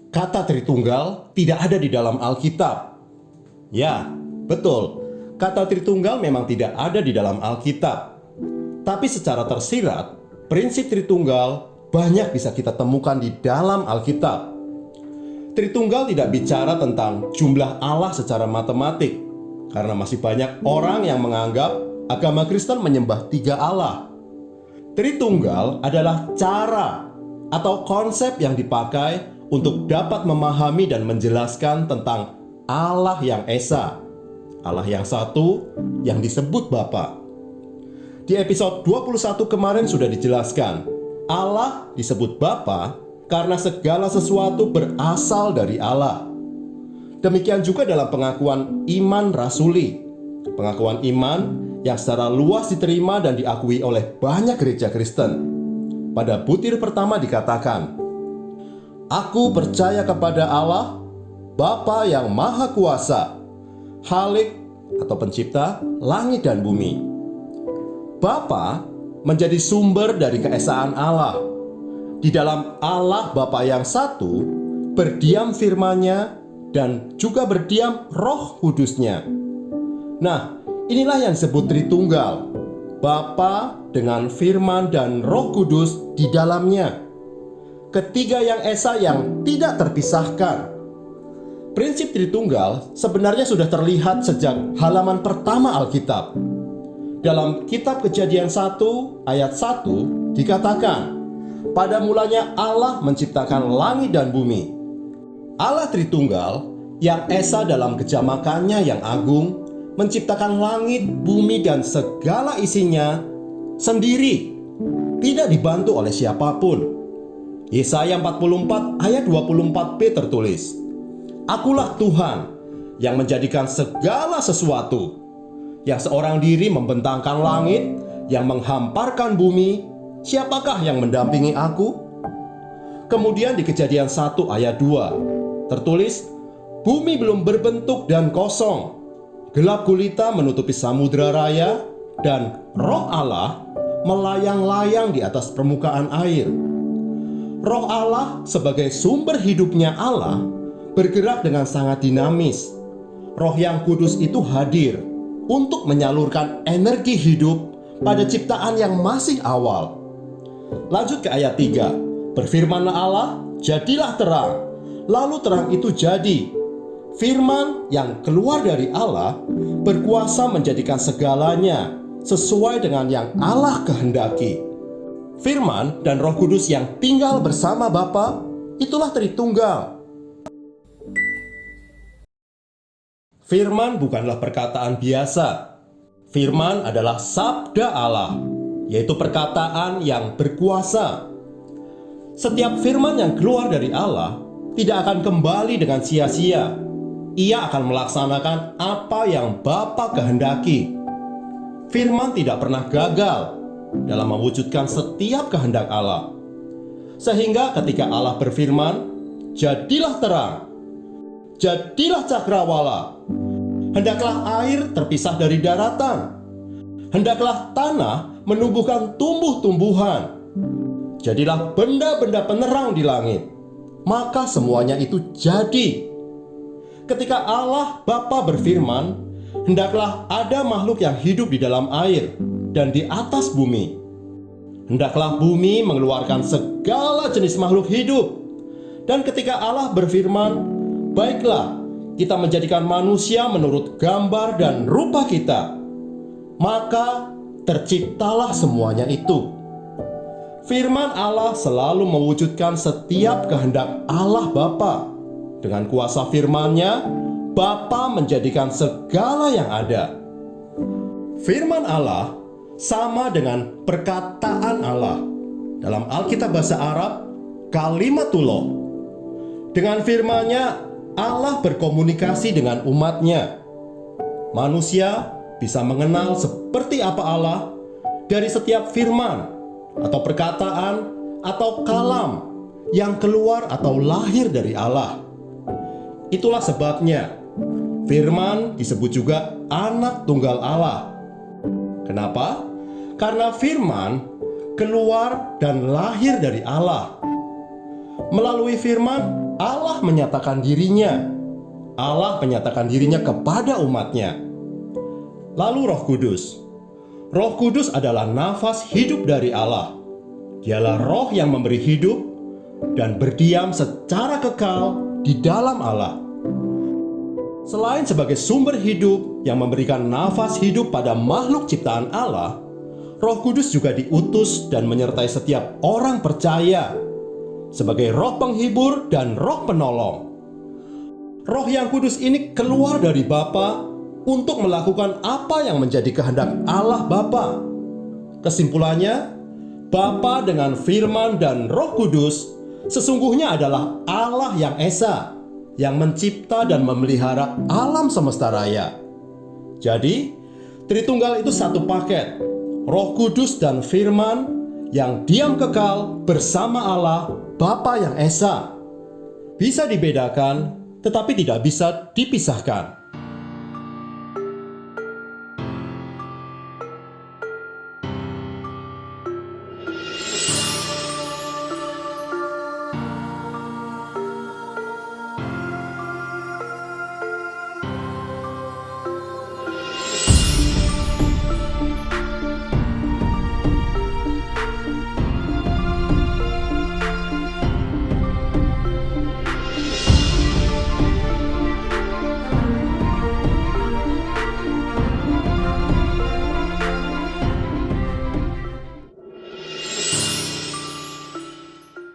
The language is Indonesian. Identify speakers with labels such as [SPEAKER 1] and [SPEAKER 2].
[SPEAKER 1] kata Tritunggal tidak ada di dalam Alkitab. Ya, betul. Kata Tritunggal memang tidak ada di dalam Alkitab. Tapi secara tersirat, prinsip Tritunggal banyak bisa kita temukan di dalam Alkitab. Tritunggal tidak bicara tentang jumlah Allah secara matematik, karena masih banyak orang yang menganggap agama Kristen menyembah 3 Allah. Tritunggal adalah cara atau konsep yang dipakai untuk dapat memahami dan menjelaskan tentang Allah yang Esa, Allah yang satu yang disebut Bapa. Di episode 21 kemarin sudah dijelaskan, Allah disebut Bapa karena segala sesuatu berasal dari Allah. Demikian juga dalam pengakuan iman rasuli, pengakuan iman yang secara luas diterima dan diakui oleh banyak gereja Kristen. Pada butir pertama dikatakan, "Aku percaya kepada Allah, Bapa yang Maha Kuasa, Khalik atau pencipta langit dan bumi." Bapa menjadi sumber dari keesaan Allah. Di dalam Allah Bapa yang satu, berdiam firman-Nya dan juga berdiam Roh Kudus-Nya. Nah, inilah yang disebut Tritunggal. Bapa dengan firman dan Roh Kudus di dalamnya. Ketiga yang esa yang tidak terpisahkan. Prinsip Tritunggal sebenarnya sudah terlihat sejak halaman pertama Alkitab. Dalam kitab Kejadian 1 ayat 1 dikatakan, "Pada mulanya Allah menciptakan langit dan bumi." Allah Tritunggal yang esa dalam kejamakannya yang agung menciptakan langit, bumi, dan segala isinya sendiri, tidak dibantu oleh siapapun. Yesaya 44 ayat 24b tertulis, "Akulah Tuhan yang menjadikan segala sesuatu, yang seorang diri membentangkan langit, yang menghamparkan bumi. Siapakah yang mendampingi aku?" Kemudian di Kejadian 1 ayat 2 tertulis, "Bumi belum berbentuk dan kosong, gelap gulita menutupi samudera raya, dan Roh Allah melayang-layang di atas permukaan air." Roh Allah sebagai sumber hidupnya Allah bergerak dengan sangat dinamis. Roh yang kudus itu hadir untuk menyalurkan energi hidup pada ciptaan yang masih awal. Lanjut ke ayat 3. "Berfirmanlah Allah, jadilah terang. Lalu terang itu jadi." Firman yang keluar dari Allah berkuasa menjadikan segalanya sesuai dengan yang Allah kehendaki. Firman dan Roh Kudus yang tinggal bersama Bapa, itulah Tritunggal. Firman bukanlah perkataan biasa. Firman adalah sabda Allah, yaitu perkataan yang berkuasa. Setiap firman yang keluar dari Allah tidak akan kembali dengan sia-sia. Ia akan melaksanakan apa yang Bapa kehendaki. Firman tidak pernah gagal dalam mewujudkan setiap kehendak Allah. Sehingga ketika Allah berfirman, "Jadilah terang, jadilah cakrawala. Hendaklah air terpisah dari daratan. Hendaklah tanah menumbuhkan tumbuh-tumbuhan. Jadilah benda-benda penerang di langit." Maka semuanya itu jadi. Ketika Allah Bapa berfirman, "Hendaklah ada makhluk yang hidup di dalam air dan di atas bumi." Hendaklah bumi mengeluarkan segala jenis makhluk hidup. Dan ketika Allah berfirman, "Baiklah, kita menjadikan manusia menurut gambar dan rupa kita." Maka terciptalah semuanya itu. Firman Allah selalu mewujudkan setiap kehendak Allah Bapa. Dengan kuasa firman-Nya, Bapa menjadikan segala yang ada. Firman Allah sama dengan perkataan Allah. Dalam Alkitab bahasa Arab, kalimatullah. Dengan firman-Nya, Allah berkomunikasi dengan umat-Nya. Manusia bisa mengenal seperti apa Allah dari setiap firman atau perkataan atau kalam yang keluar atau lahir dari Allah. Itulah sebabnya firman disebut juga anak tunggal Allah. Kenapa? Karena firman keluar dan lahir dari Allah. Melalui firman, Allah menyatakan dirinya. Allah menyatakan dirinya kepada umatnya. Lalu Roh Kudus. Roh Kudus adalah nafas hidup dari Allah. Dialah roh yang memberi hidup dan berdiam secara kekal di dalam Allah. Selain sebagai sumber hidup yang memberikan nafas hidup pada makhluk ciptaan Allah, Roh Kudus juga diutus dan menyertai setiap orang percaya sebagai roh penghibur dan roh penolong. Roh yang kudus ini keluar dari Bapa untuk melakukan apa yang menjadi kehendak Allah Bapa. Kesimpulannya, Bapa dengan firman dan Roh Kudus sesungguhnya adalah Allah yang Esa, yang mencipta dan memelihara alam semesta raya. Jadi, Tritunggal itu satu paket, Roh Kudus dan firman yang diam kekal bersama Allah Bapa yang Esa. Bisa dibedakan, tetapi tidak bisa dipisahkan.